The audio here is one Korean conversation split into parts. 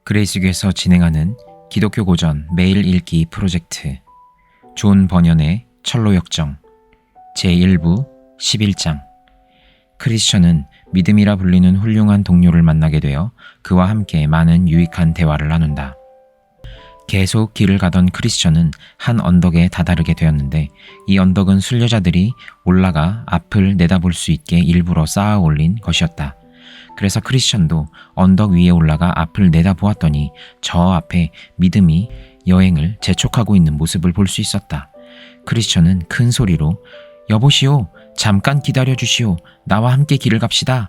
그레이스교에서 진행하는 기독교 고전 매일 읽기 프로젝트 존 버년의 철로역정 제1부 11장. 크리스천은 믿음이라 불리는 훌륭한 동료를 만나게 되어 그와 함께 많은 유익한 대화를 나눈다. 계속 길을 가던 크리스천은 한 언덕에 다다르게 되었는데, 이 언덕은 순례자들이 올라가 앞을 내다볼 수 있게 일부러 쌓아 올린 것이었다. 그래서 크리스천도 언덕 위에 올라가 앞을 내다보았더니 저 앞에 믿음이 여행을 재촉하고 있는 모습을 볼 수 있었다. 크리스천은 큰 소리로 "여보시오, 잠깐 기다려 주시오. 나와 함께 길을 갑시다."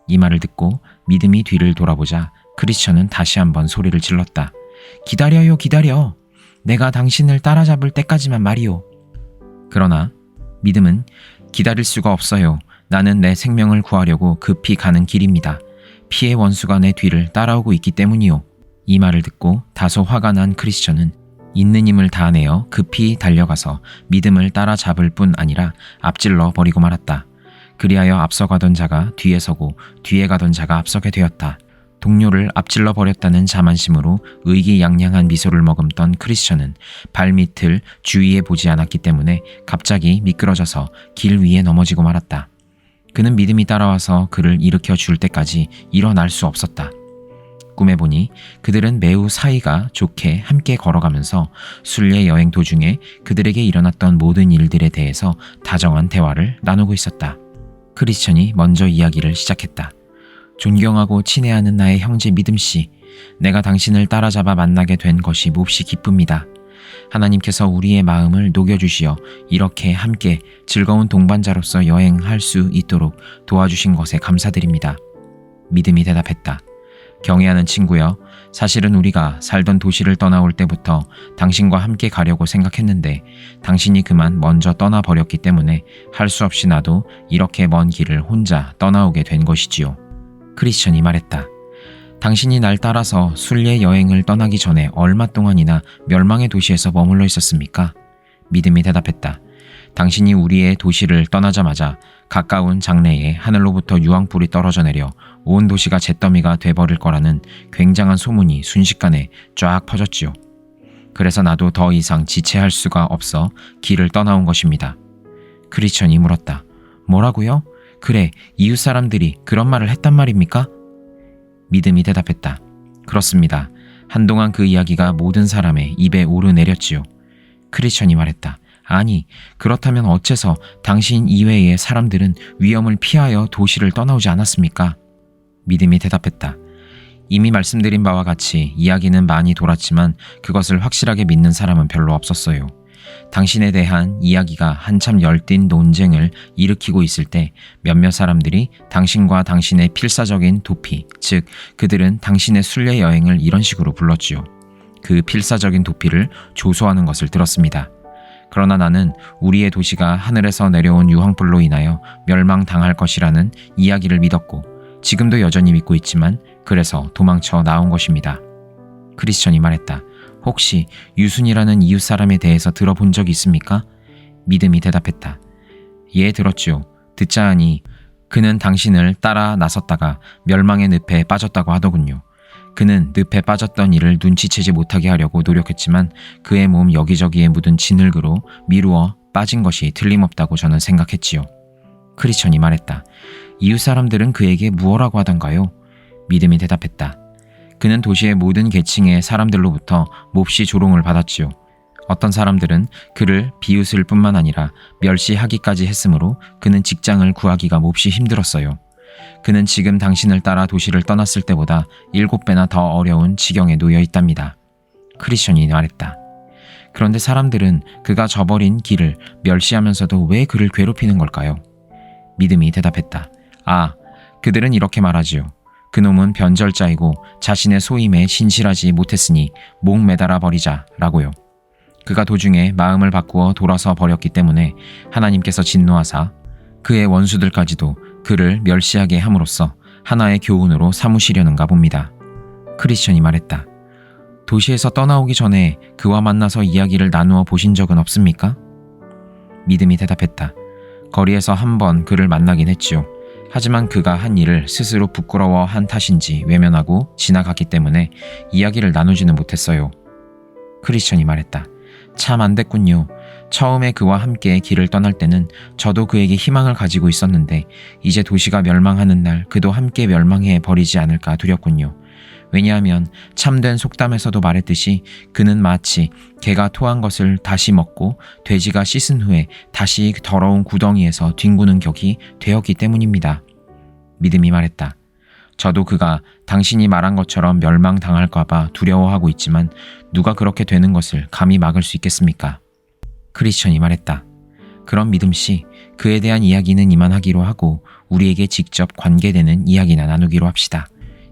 이 말을 듣고 믿음이 뒤를 돌아보자 크리스천은 다시 한번 소리를 질렀다. "기다려요, 기다려. 내가 당신을 따라잡을 때까지만 말이오." 그러나 믿음은 "기다릴 수가 없어요. 나는 내 생명을 구하려고 급히 가는 길입니다. 피의 원수가 내 뒤를 따라오고 있기 때문이요." 이 말을 듣고 다소 화가 난 크리스천은 있는 힘을 다하내어 급히 달려가서 믿음을 따라잡을 뿐 아니라 앞질러 버리고 말았다. 그리하여 앞서가던 자가 뒤에 서고 뒤에 가던 자가 앞서게 되었다. 동료를 앞질러 버렸다는 자만심으로 의기양양한 미소를 머금던 크리스천은 발밑을 주위에 보지 않았기 때문에 갑자기 미끄러져서 길 위에 넘어지고 말았다. 그는 믿음이 따라와서 그를 일으켜 줄 때까지 일어날 수 없었다. 꿈에 보니 그들은 매우 사이가 좋게 함께 걸어가면서 순례 여행 도중에 그들에게 일어났던 모든 일들에 대해서 다정한 대화를 나누고 있었다. 크리스천이 먼저 이야기를 시작했다. "존경하고 친애하는 나의 형제 믿음씨, 내가 당신을 따라잡아 만나게 된 것이 몹시 기쁩니다. 하나님께서 우리의 마음을 녹여주시어 이렇게 함께 즐거운 동반자로서 여행할 수 있도록 도와주신 것에 감사드립니다." 믿음이 대답했다. "경애하는 친구여, 사실은 우리가 살던 도시를 떠나올 때부터 당신과 함께 가려고 생각했는데 당신이 그만 먼저 떠나버렸기 때문에 할 수 없이 나도 이렇게 먼 길을 혼자 떠나오게 된 것이지요." 크리스천이 말했다. "당신이 날 따라서 순례 여행을 떠나기 전에 얼마 동안이나 멸망의 도시에서 머물러 있었습니까?" 믿음이 대답했다. "당신이 우리의 도시를 떠나자마자 가까운 장래에 하늘로부터 유황불이 떨어져 내려 온 도시가 잿더미가 돼버릴 거라는 굉장한 소문이 순식간에 쫙 퍼졌지요. 그래서 나도 더 이상 지체할 수가 없어 길을 떠나온 것입니다." 크리스천이 물었다. "뭐라고요? 그래, 이웃 사람들이 그런 말을 했단 말입니까?" 믿음이 대답했다. "그렇습니다. 한동안 그 이야기가 모든 사람의 입에 오르내렸지요." 크리스천이 말했다. "아니, 그렇다면 어째서 당신 이외의 사람들은 위험을 피하여 도시를 떠나오지 않았습니까?" 믿음이 대답했다. "이미 말씀드린 바와 같이 이야기는 많이 돌았지만 그것을 확실하게 믿는 사람은 별로 없었어요. 당신에 대한 이야기가 한참 열띤 논쟁을 일으키고 있을 때 몇몇 사람들이 당신과 당신의 필사적인 도피, 즉 그들은 당신의 순례 여행을 이런 식으로 불렀지요. 그 필사적인 도피를 조소하는 것을 들었습니다. 그러나 나는 우리의 도시가 하늘에서 내려온 유황불로 인하여 멸망당할 것이라는 이야기를 믿었고 지금도 여전히 믿고 있지만 그래서 도망쳐 나온 것입니다." 크리스천이 말했다. "혹시 유순이라는 이웃 사람에 대해서 들어본 적이 있습니까?" 믿음이 대답했다. "예, 들었지요. 듣자 하니 그는 당신을 따라 나섰다가 멸망의 늪에 빠졌다고 하더군요. 그는 늪에 빠졌던 이를 눈치채지 못하게 하려고 노력했지만 그의 몸 여기저기에 묻은 진흙으로 미루어 빠진 것이 틀림없다고 저는 생각했지요." 크리스천이 말했다. "이웃 사람들은 그에게 무엇라고 하던가요?" 믿음이 대답했다. "그는 도시의 모든 계층의 사람들로부터 몹시 조롱을 받았지요. 어떤 사람들은 그를 비웃을 뿐만 아니라 멸시하기까지 했으므로 그는 직장을 구하기가 몹시 힘들었어요. 그는 지금 당신을 따라 도시를 떠났을 때보다 7배나 더 어려운 지경에 놓여 있답니다." 크리스천이 말했다. "그런데 사람들은 그가 저버린 길을 멸시하면서도 왜 그를 괴롭히는 걸까요?" 믿음이 대답했다. 그들은 이렇게 말하지요. 그놈은 변절자이고 자신의 소임에 신실하지 못했으니 목 매달아 버리자 라고요. 그가 도중에 마음을 바꾸어 돌아서 버렸기 때문에 하나님께서 진노하사 그의 원수들까지도 그를 멸시하게 함으로써 하나의 교훈으로 삼으시려는가 봅니다." 크리스천이 말했다. "도시에서 떠나오기 전에 그와 만나서 이야기를 나누어 보신 적은 없습니까?" 믿음이 대답했다. "거리에서 한 번 그를 만나긴 했지요. 하지만 그가 한 일을 스스로 부끄러워한 탓인지 외면하고 지나갔기 때문에 이야기를 나누지는 못했어요. 크리스천이 말했다. 참 안 됐군요. 처음에 그와 함께 길을 떠날 때는 저도 그에게 희망을 가지고 있었는데 이제 도시가 멸망하는 날 그도 함께 멸망해 버리지 않을까 두렵군요. 왜냐하면 참된 속담에서도 말했듯이 그는 마치 개가 토한 것을 다시 먹고 돼지가 씻은 후에 다시 더러운 구덩이에서 뒹구는 격이 되었기 때문입니다. 믿음이 말했다. 저도 그가 당신이 말한 것처럼 멸망당할까봐 두려워하고 있지만 누가 그렇게 되는 것을 감히 막을 수 있겠습니까? 크리스천이 말했다. 그럼 믿음씨, 그에 대한 이야기는 이만하기로 하고 우리에게 직접 관계되는 이야기나 나누기로 합시다.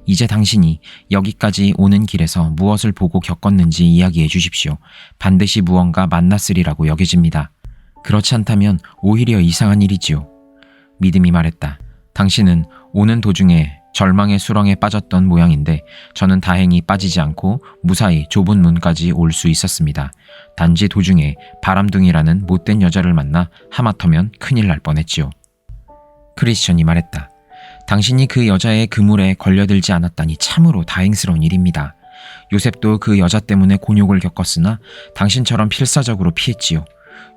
이제 당신이 여기까지 오는 길에서 무엇을 보고 겪었는지 이야기해 주십시오. 반드시 무언가 만났으리라고 여겨집니다. 그렇지 않다면 오히려 이상한 일이지요. 믿음이 말했다. 당신은 오는 도중에 절망의 수렁에 빠졌던 모양인데 저는 다행히 빠지지 않고 무사히 좁은 문까지 올 수 있었습니다. 단지 도중에 바람둥이라는 못된 여자를 만나 하마터면 큰일 날 뻔했지요. 크리스천이 말했다. 당신이 그 여자의 그물에 걸려들지 않았다니 참으로 다행스러운 일입니다. 요셉도 그 여자 때문에 곤욕을 겪었으나 당신처럼 필사적으로 피했지요.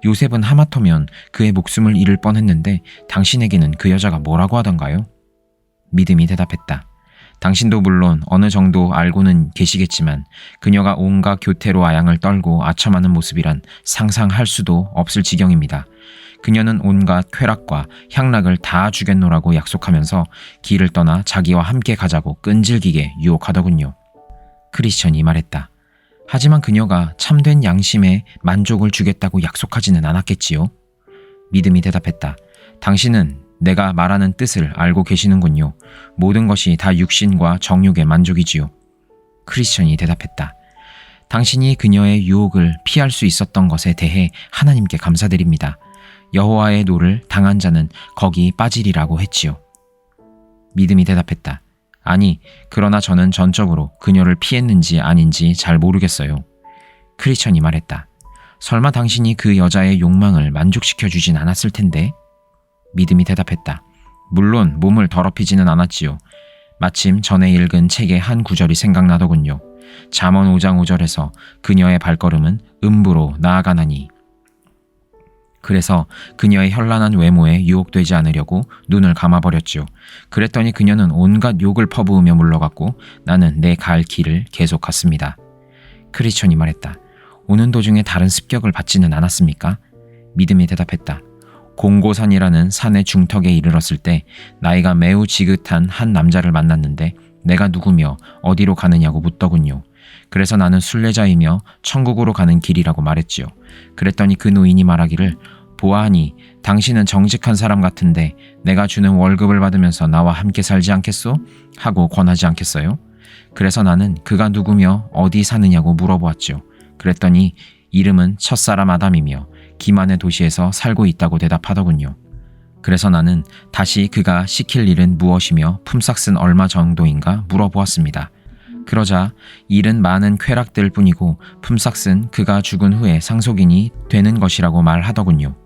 요셉은 하마터면 그의 목숨을 잃을 뻔했는데 당신에게는 그 여자가 뭐라고 하던가요? 믿음이 대답했다. 당신도 물론 어느 정도 알고는 계시겠지만 그녀가 온갖 교태로 아양을 떨고 아첨하는 모습이란 상상할 수도 없을 지경입니다. 그녀는 온갖 쾌락과 향락을 다 주겠노라고 약속하면서 길을 떠나 자기와 함께 가자고 끈질기게 유혹하더군요. 크리스천이 말했다. 하지만 그녀가 참된 양심에 만족을 주겠다고 약속하지는 않았겠지요? 믿음이 대답했다. 당신은 내가 말하는 뜻을 알고 계시는군요. 모든 것이 다 육신과 정욕의 만족이지요. 크리스천이 대답했다. 당신이 그녀의 유혹을 피할 수 있었던 것에 대해 하나님께 감사드립니다. 여호와의 노를 당한 자는 거기 빠지리라고 했지요. 믿음이 대답했다. 아니, 그러나 저는 전적으로 그녀를 피했는지 아닌지 잘 모르겠어요. 크리스천이 말했다. 설마 당신이 그 여자의 욕망을 만족시켜 주진 않았을 텐데? 믿음이 대답했다. 물론 몸을 더럽히지는 않았지요. 마침 전에 읽은 책의 한 구절이 생각나더군요. 잠언 5장 5절에서 그녀의 발걸음은 음부로 나아가나니. 그래서 그녀의 현란한 외모에 유혹되지 않으려고 눈을 감아버렸지요. 그랬더니 그녀는 온갖 욕을 퍼부으며 물러갔고 나는 내 갈 길을 계속 갔습니다. 크리스천이 말했다. 오는 도중에 다른 습격을 받지는 않았습니까? 믿음이 대답했다. 공고산이라는 산의 중턱에 이르렀을 때 나이가 매우 지긋한 한 남자를 만났는데 내가 누구며 어디로 가느냐고 묻더군요. 그래서 나는 순례자이며 천국으로 가는 길이라고 말했지요. 그랬더니 그 노인이 말하기를 보아하니 당신은 정직한 사람 같은데 내가 주는 월급을 받으면서 나와 함께 살지 않겠소? 하고 권하지 않겠어요? 그래서 나는 그가 누구며 어디 사느냐고 물어보았지요. 그랬더니 이름은 첫사람 아담이며 기만의 도시에서 살고 있다고 대답하더군요. 그래서 나는 다시 그가 시킬 일은 무엇이며 품삯은 얼마 정도인가 물어보았습니다. 그러자 일은 많은 쾌락들 뿐이고 품삯은 그가 죽은 후에 상속인이 되는 것이라고 말하더군요.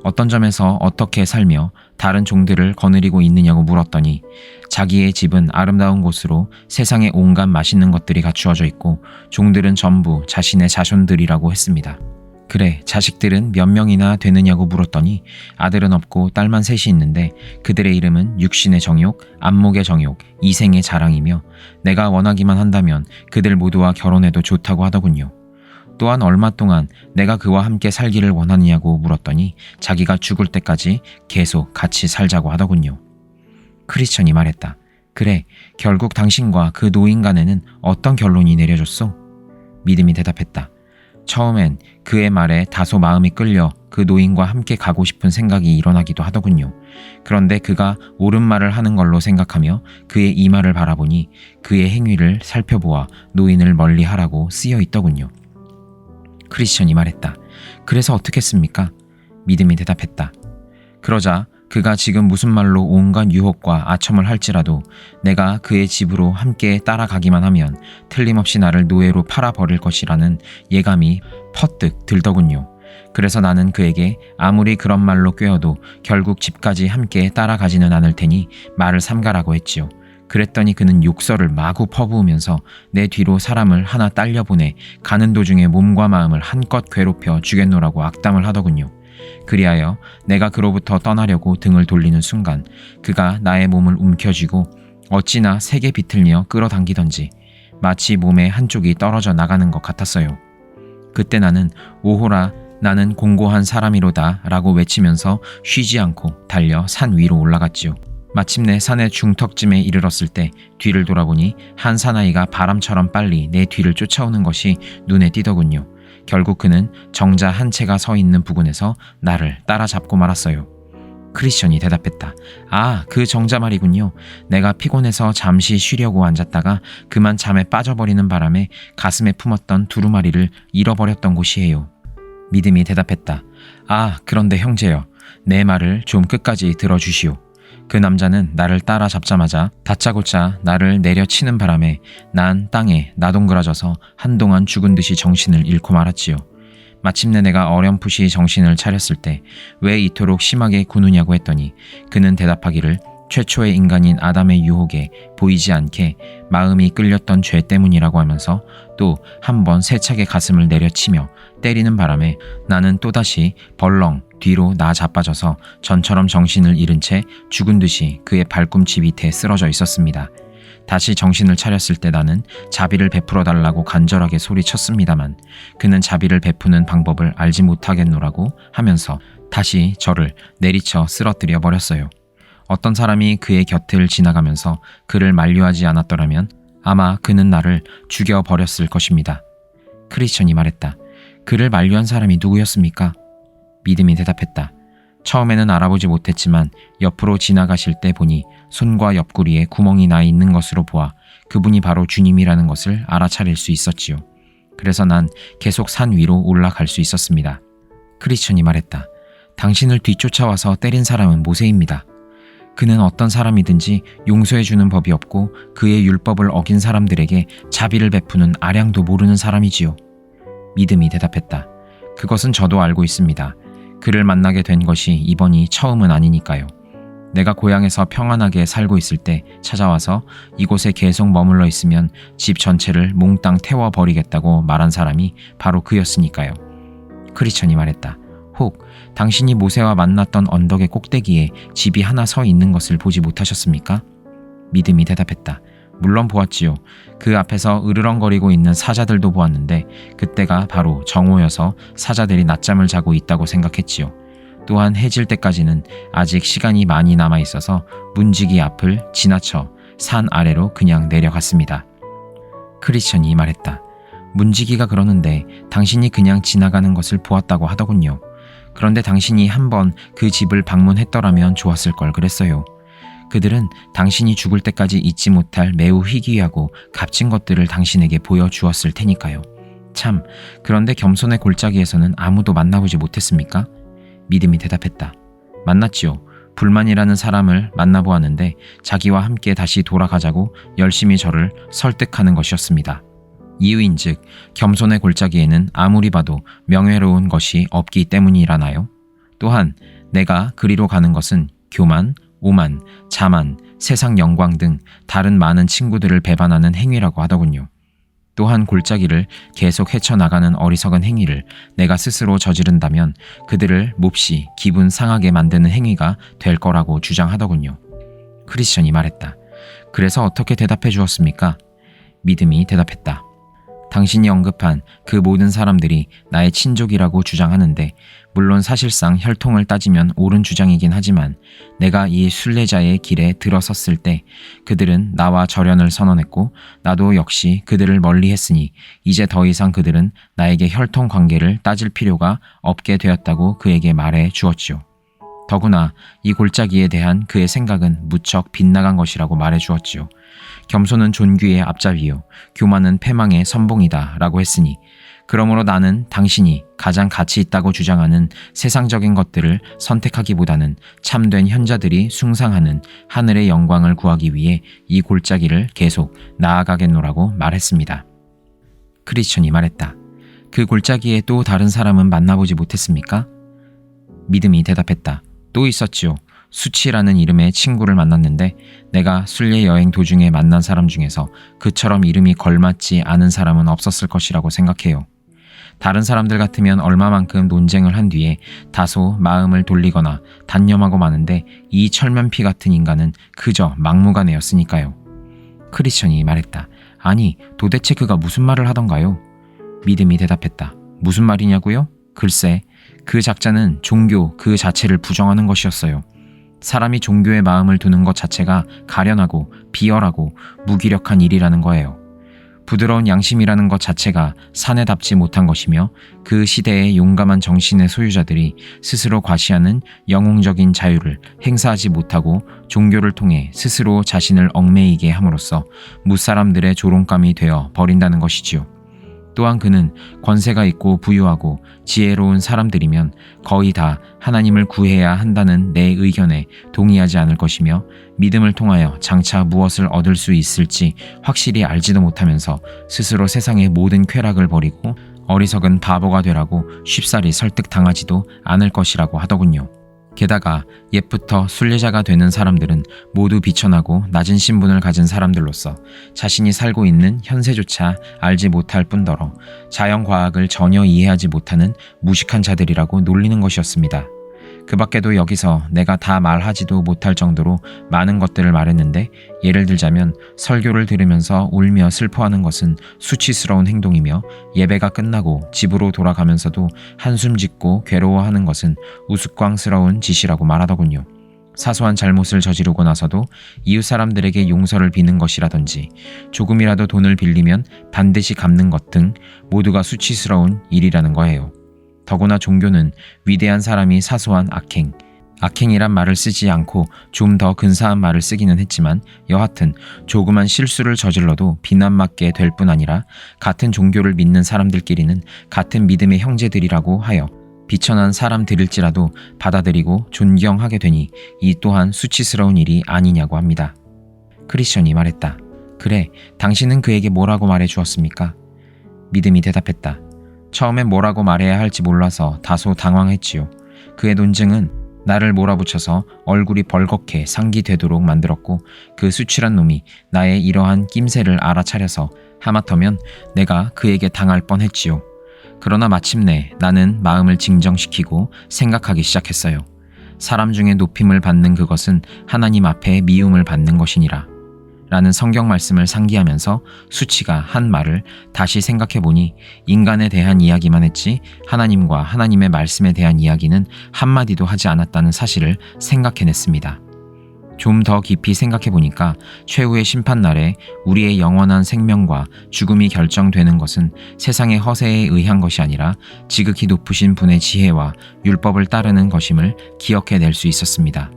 어떤 점에서 어떻게 살며 다른 종들을 거느리고 있느냐고 물었더니 자기의 집은 아름다운 곳으로 세상에 온갖 맛있는 것들이 갖추어져 있고 종들은 전부 자신의 자손들이라고 했습니다. 그래, 자식들은 몇 명이나 되느냐고 물었더니 아들은 없고 딸만 셋이 있는데 그들의 이름은 육신의 정욕, 안목의 정욕, 이생의 자랑이며 내가 원하기만 한다면 그들 모두와 결혼해도 좋다고 하더군요. 또한 얼마 동안 내가 그와 함께 살기를 원하느냐고 물었더니 자기가 죽을 때까지 계속 같이 살자고 하더군요. 크리스천이 말했다. 그래, 결국 당신과 그 노인 간에는 어떤 결론이 내려졌소? 믿음이 대답했다. 처음엔 그의 말에 다소 마음이 끌려 그 노인과 함께 가고 싶은 생각이 일어나기도 하더군요. 그런데 그가 옳은 말을 하는 걸로 생각하며 그의 이 말을 바라보니 그의 행위를 살펴보아 노인을 멀리하라고 쓰여 있더군요. 크리스천이 말했다. 그래서 어떻게 했습니까? 믿음이 대답했다. 그러자 그가 지금 무슨 말로 온갖 유혹과 아첨을 할지라도 내가 그의 집으로 함께 따라가기만 하면 틀림없이 나를 노예로 팔아버릴 것이라는 예감이 퍼뜩 들더군요. 그래서 나는 그에게 아무리 그런 말로 꾀어도 결국 집까지 함께 따라가지는 않을 테니 말을 삼가라고 했지요. 그랬더니 그는 욕설을 마구 퍼부으면서 내 뒤로 사람을 하나 딸려보내 가는 도중에 몸과 마음을 한껏 괴롭혀 주겠노라고 악담을 하더군요. 그리하여 내가 그로부터 떠나려고 등을 돌리는 순간 그가 나의 몸을 움켜쥐고 어찌나 세게 비틀며 끌어당기던지 마치 몸의 한쪽이 떨어져 나가는 것 같았어요. 그때 나는 오호라 나는 공고한 사람이로다 라고 외치면서 쉬지 않고 달려 산 위로 올라갔지요. 마침내 산의 중턱쯤에 이르렀을 때 뒤를 돌아보니 한 사나이가 바람처럼 빨리 내 뒤를 쫓아오는 것이 눈에 띄더군요. 결국 그는 정자 한 채가 서 있는 부근에서 나를 따라잡고 말았어요. 크리스천이 대답했다. 아, 그 정자 말이군요. 내가 피곤해서 잠시 쉬려고 앉았다가 그만 잠에 빠져버리는 바람에 가슴에 품었던 두루마리를 잃어버렸던 곳이에요. 믿음이 대답했다. 아, 그런데 형제여, 내 말을 좀 끝까지 들어주시오. 그 남자는 나를 따라잡자마자 다짜고짜 나를 내려치는 바람에 난 땅에 나동그라져서 한동안 죽은 듯이 정신을 잃고 말았지요. 마침내 내가 어렴풋이 정신을 차렸을 때 왜 이토록 심하게 구느냐고 했더니 그는 대답하기를 최초의 인간인 아담의 유혹에 보이지 않게 마음이 끌렸던 죄 때문이라고 하면서 또 한 번 세차게 가슴을 내려치며 때리는 바람에 나는 또다시 벌렁 뒤로 자빠져서 전처럼 정신을 잃은 채 죽은 듯이 그의 발꿈치 밑에 쓰러져 있었습니다. 다시 정신을 차렸을 때 나는 자비를 베풀어 달라고 간절하게 소리쳤습니다만 그는 자비를 베푸는 방법을 알지 못하겠노라고 하면서 다시 저를 내리쳐 쓰러뜨려 버렸어요. 어떤 사람이 그의 곁을 지나가면서 그를 만류하지 않았더라면 아마 그는 나를 죽여버렸을 것입니다. 크리스천이 말했다. 그를 만류한 사람이 누구였습니까? 믿음이 대답했다. 처음에는 알아보지 못했지만 옆으로 지나가실 때 보니 손과 옆구리에 구멍이 나 있는 것으로 보아 그분이 바로 주님이라는 것을 알아차릴 수 있었지요. 그래서 난 계속 산 위로 올라갈 수 있었습니다. 크리스천이 말했다. 당신을 뒤쫓아와서 때린 사람은 모세입니다. 그는 어떤 사람이든지 용서해주는 법이 없고 그의 율법을 어긴 사람들에게 자비를 베푸는 아량도 모르는 사람이지요. 믿음이 대답했다. 그것은 저도 알고 있습니다. 그를 만나게 된 것이 이번이 처음은 아니니까요. 내가 고향에서 평안하게 살고 있을 때 찾아와서 이곳에 계속 머물러 있으면 집 전체를 몽땅 태워버리겠다고 말한 사람이 바로 그였으니까요. 크리스천이 말했다. 혹 당신이 모세와 만났던 언덕의 꼭대기에 집이 하나 서 있는 것을 보지 못하셨습니까? 믿음이 대답했다. 물론 보았지요. 그 앞에서 으르렁거리고 있는 사자들도 보았는데 그때가 바로 정오여서 사자들이 낮잠을 자고 있다고 생각했지요. 또한 해질 때까지는 아직 시간이 많이 남아 있어서 문지기 앞을 지나쳐 산 아래로 그냥 내려갔습니다. 크리스천이 말했다. 문지기가 그러는데 당신이 그냥 지나가는 것을 보았다고 하더군요. 그런데 당신이 한번 그 집을 방문했더라면 좋았을 걸 그랬어요. 그들은 당신이 죽을 때까지 잊지 못할 매우 희귀하고 값진 것들을 당신에게 보여주었을 테니까요. 참, 그런데 겸손의 골짜기에서는 아무도 만나보지 못했습니까? 믿음이 대답했다. 만났지요. 불만이라는 사람을 만나보았는데 자기와 함께 다시 돌아가자고 열심히 저를 설득하는 것이었습니다. 이유인즉 겸손의 골짜기에는 아무리 봐도 명예로운 것이 없기 때문이라나요? 또한 내가 그리로 가는 것은 교만, 오만, 자만, 세상 영광 등 다른 많은 친구들을 배반하는 행위라고 하더군요. 또한 골짜기를 계속 헤쳐나가는 어리석은 행위를 내가 스스로 저지른다면 그들을 몹시 기분 상하게 만드는 행위가 될 거라고 주장하더군요. 크리스천이 말했다. 그래서 어떻게 대답해 주었습니까? 믿음이 대답했다. 당신이 언급한 그 모든 사람들이 나의 친족이라고 주장하는데 물론 사실상 혈통을 따지면 옳은 주장이긴 하지만 내가 이 순례자의 길에 들어섰을 때 그들은 나와 절연을 선언했고 나도 역시 그들을 멀리했으니 이제 더 이상 그들은 나에게 혈통 관계를 따질 필요가 없게 되었다고 그에게 말해 주었지요. 더구나 이 골짜기에 대한 그의 생각은 무척 빗나간 것이라고 말해 주었지요. 겸손은 존귀의 앞잡이요 교만은 패망의 선봉이다 라고 했으니 그러므로 나는 당신이 가장 가치 있다고 주장하는 세상적인 것들을 선택하기보다는 참된 현자들이 숭상하는 하늘의 영광을 구하기 위해 이 골짜기를 계속 나아가겠노라고 말했습니다. 크리스천이 말했다. 그 골짜기에 또 다른 사람은 만나보지 못했습니까? 믿음이 대답했다. 또 있었지요. 수치라는 이름의 친구를 만났는데 내가 순례 여행 도중에 만난 사람 중에서 그처럼 이름이 걸맞지 않은 사람은 없었을 것이라고 생각해요. 다른 사람들 같으면 얼마만큼 논쟁을 한 뒤에 다소 마음을 돌리거나 단념하고 마는데 이 철면피 같은 인간은 그저 막무가내였으니까요. 크리스천이 말했다. 아니, 도대체 그가 무슨 말을 하던가요? 믿음이 대답했다. 무슨 말이냐고요? 글쎄, 그 작자는 종교 그 자체를 부정하는 것이었어요. 사람이 종교에 마음을 두는 것 자체가 가련하고 비열하고 무기력한 일이라는 거예요. 부드러운 양심이라는 것 자체가 사내답지 못한 것이며 그 시대의 용감한 정신의 소유자들이 스스로 과시하는 영웅적인 자유를 행사하지 못하고 종교를 통해 스스로 자신을 얽매이게 함으로써 무사람들의 조롱감이 되어 버린다는 것이지요. 또한 그는 권세가 있고 부유하고 지혜로운 사람들이면 거의 다 하나님을 구해야 한다는 내 의견에 동의하지 않을 것이며 믿음을 통하여 장차 무엇을 얻을 수 있을지 확실히 알지도 못하면서 스스로 세상의 모든 쾌락을 버리고 어리석은 바보가 되라고 쉽사리 설득당하지도 않을 것이라고 하더군요. 게다가 옛부터 순례자가 되는 사람들은 모두 비천하고 낮은 신분을 가진 사람들로서 자신이 살고 있는 현세조차 알지 못할 뿐더러 자연과학을 전혀 이해하지 못하는 무식한 자들이라고 놀리는 것이었습니다. 그 밖에도 여기서 내가 다 말하지도 못할 정도로 많은 것들을 말했는데 예를 들자면 설교를 들으면서 울며 슬퍼하는 것은 수치스러운 행동이며 예배가 끝나고 집으로 돌아가면서도 한숨 짓고 괴로워하는 것은 우스꽝스러운 짓이라고 말하더군요. 사소한 잘못을 저지르고 나서도 이웃 사람들에게 용서를 비는 것이라든지 조금이라도 돈을 빌리면 반드시 갚는 것 등 모두가 수치스러운 일이라는 거예요. 더구나 종교는 위대한 사람이 사소한 악행이란 말을 쓰지 않고 좀 더 근사한 말을 쓰기는 했지만 여하튼 조그만 실수를 저질러도 비난받게 될 뿐 아니라 같은 종교를 믿는 사람들끼리는 같은 믿음의 형제들이라고 하여 비천한 사람들일지라도 받아들이고 존경하게 되니 이 또한 수치스러운 일이 아니냐고 합니다. 크리스천이 말했다. 그래, 당신은 그에게 뭐라고 말해 주었습니까? 믿음이 대답했다. 처음엔 뭐라고 말해야 할지 몰라서 다소 당황했지요. 그의 논증은 나를 몰아붙여서 얼굴이 벌겋게 상기되도록 만들었고 그 수치란 놈이 나의 이러한 낌새를 알아차려서 하마터면 내가 그에게 당할 뻔했지요. 그러나 마침내 나는 마음을 진정시키고 생각하기 시작했어요. 사람 중에 높임을 받는 그것은 하나님 앞에 미움을 받는 것이니라. 라는 성경 말씀을 상기하면서 수치가 한 말을 다시 생각해보니 인간에 대한 이야기만 했지 하나님과 하나님의 말씀에 대한 이야기는 한마디도 하지 않았다는 사실을 생각해냈습니다. 좀 더 깊이 생각해보니까 최후의 심판날에 우리의 영원한 생명과 죽음이 결정되는 것은 세상의 허세에 의한 것이 아니라 지극히 높으신 분의 지혜와 율법을 따르는 것임을 기억해낼 수 있었습니다.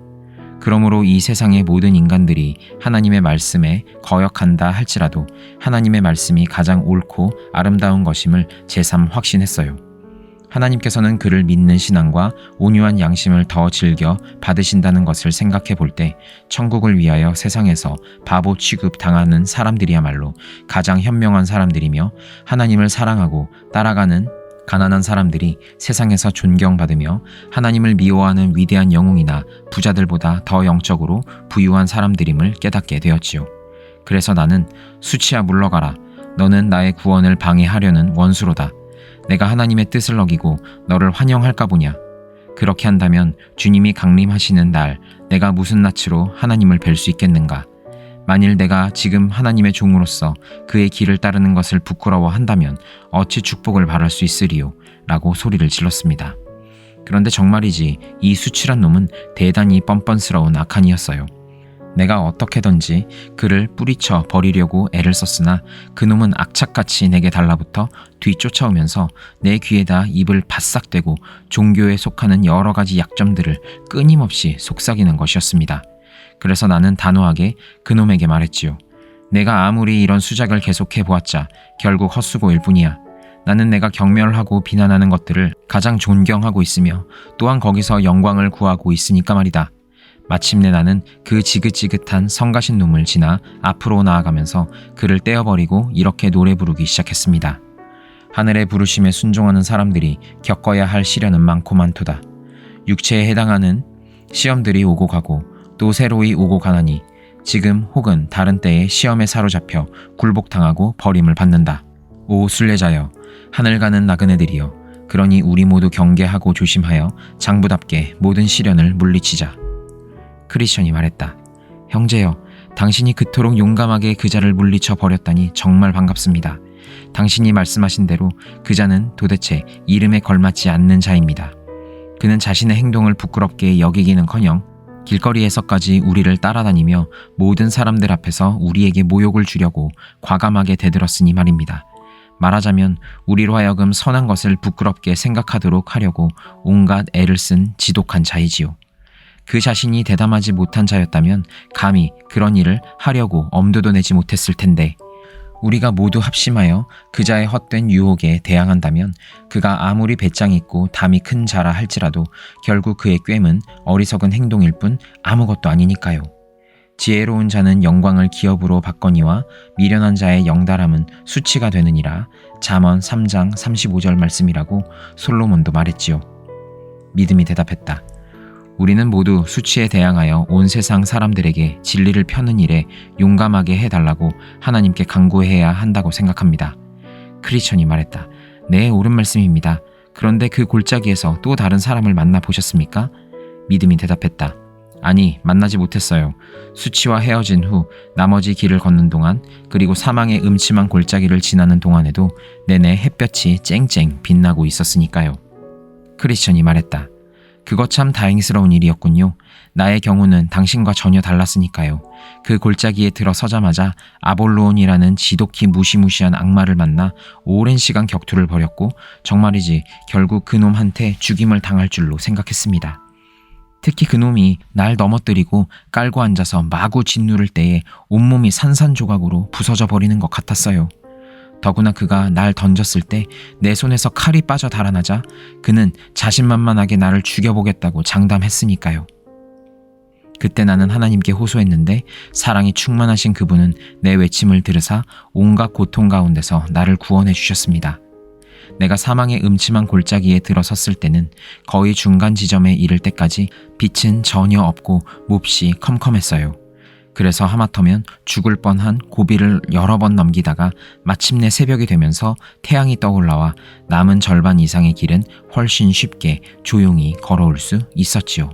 그러므로 이 세상의 모든 인간들이 하나님의 말씀에 거역한다 할지라도 하나님의 말씀이 가장 옳고 아름다운 것임을 제삼 확신했어요. 하나님께서는 그를 믿는 신앙과 온유한 양심을 더 즐겨 받으신다는 것을 생각해 볼 때 천국을 위하여 세상에서 바보 취급 당하는 사람들이야말로 가장 현명한 사람들이며 하나님을 사랑하고 따라가는 가난한 사람들이 세상에서 존경받으며 하나님을 미워하는 위대한 영웅이나 부자들보다 더 영적으로 부유한 사람들임을 깨닫게 되었지요. 그래서 나는 수치야 물러가라. 너는 나의 구원을 방해하려는 원수로다. 내가 하나님의 뜻을 어기고 너를 환영할까 보냐. 그렇게 한다면 주님이 강림하시는 날 내가 무슨 낯으로 하나님을 뵐 수 있겠는가. 만일 내가 지금 하나님의 종으로서 그의 길을 따르는 것을 부끄러워한다면 어찌 축복을 바랄 수 있으리요? 라고 소리를 질렀습니다. 그런데 정말이지 이 수치란 놈은 대단히 뻔뻔스러운 악한이었어요. 내가 어떻게든지 그를 뿌리쳐 버리려고 애를 썼으나 그놈은 악착같이 내게 달라붙어 뒤쫓아오면서 내 귀에다 입을 바싹 대고 종교에 속하는 여러 가지 약점들을 끊임없이 속삭이는 것이었습니다. 그래서 나는 단호하게 그놈에게 말했지요. 내가 아무리 이런 수작을 계속해 보았자 결국 헛수고일 뿐이야. 나는 내가 경멸하고 비난하는 것들을 가장 존경하고 있으며 또한 거기서 영광을 구하고 있으니까 말이다. 마침내 나는 그 지긋지긋한 성가신 놈을 지나 앞으로 나아가면서 그를 떼어버리고 이렇게 노래 부르기 시작했습니다. 하늘의 부르심에 순종하는 사람들이 겪어야 할 시련은 많고 많도다. 육체에 해당하는 시험들이 오고 가고 또 새로이 오고 가나니 지금 혹은 다른 때에 시험에 사로잡혀 굴복당하고 버림을 받는다. 오 순례자여, 하늘 가는 나그네들이여, 그러니 우리 모두 경계하고 조심하여 장부답게 모든 시련을 물리치자. 크리스천이 말했다. 형제여, 당신이 그토록 용감하게 그 자를 물리쳐 버렸다니 정말 반갑습니다. 당신이 말씀하신 대로 그 자는 도대체 이름에 걸맞지 않는 자입니다. 그는 자신의 행동을 부끄럽게 여기기는커녕 길거리에서까지 우리를 따라다니며 모든 사람들 앞에서 우리에게 모욕을 주려고 과감하게 대들었으니 말입니다. 말하자면 우리로 하여금 선한 것을 부끄럽게 생각하도록 하려고 온갖 애를 쓴 지독한 자이지요. 그 자신이 대담하지 못한 자였다면 감히 그런 일을 하려고 엄두도 내지 못했을 텐데, 우리가 모두 합심하여 그자의 헛된 유혹에 대항한다면 그가 아무리 배짱 있고 담이 큰 자라 할지라도 결국 그의 꾀은 어리석은 행동일 뿐 아무것도 아니니까요. 지혜로운 자는 영광을 기업으로 받거니와 미련한 자의 영달함은 수치가 되느니라. 잠언 3장 35절 말씀이라고 솔로몬도 말했지요. 믿음이 대답했다. 우리는 모두 수치에 대항하여 온 세상 사람들에게 진리를 펴는 일에 용감하게 해달라고 하나님께 간구해야 한다고 생각합니다. 크리스천이 말했다. 네, 옳은 말씀입니다. 그런데 그 골짜기에서 또 다른 사람을 만나보셨습니까? 믿음이 대답했다. 아니, 만나지 못했어요. 수치와 헤어진 후 나머지 길을 걷는 동안, 그리고 사망의 음침한 골짜기를 지나는 동안에도 내내 햇볕이 쨍쨍 빛나고 있었으니까요. 크리스천이 말했다. 그거 참 다행스러운 일이었군요. 나의 경우는 당신과 전혀 달랐으니까요. 그 골짜기에 들어서자마자 아볼로온이라는 지독히 무시무시한 악마를 만나 오랜 시간 격투를 벌였고, 정말이지 결국 그놈한테 죽임을 당할 줄로 생각했습니다. 특히 그놈이 날 넘어뜨리고 깔고 앉아서 마구 짓누를 때에 온몸이 산산조각으로 부서져 버리는 것 같았어요. 더구나 그가 날 던졌을 때 내 손에서 칼이 빠져 달아나자 그는 자신만만하게 나를 죽여보겠다고 장담했으니까요. 그때 나는 하나님께 호소했는데 사랑이 충만하신 그분은 내 외침을 들으사 온갖 고통 가운데서 나를 구원해 주셨습니다. 내가 사망의 음침한 골짜기에 들어섰을 때는 거의 중간 지점에 이를 때까지 빛은 전혀 없고 몹시 컴컴했어요. 그래서 하마터면 죽을 뻔한 고비를 여러 번 넘기다가 마침내 새벽이 되면서 태양이 떠올라와 남은 절반 이상의 길은 훨씬 쉽게 조용히 걸어올 수 있었지요.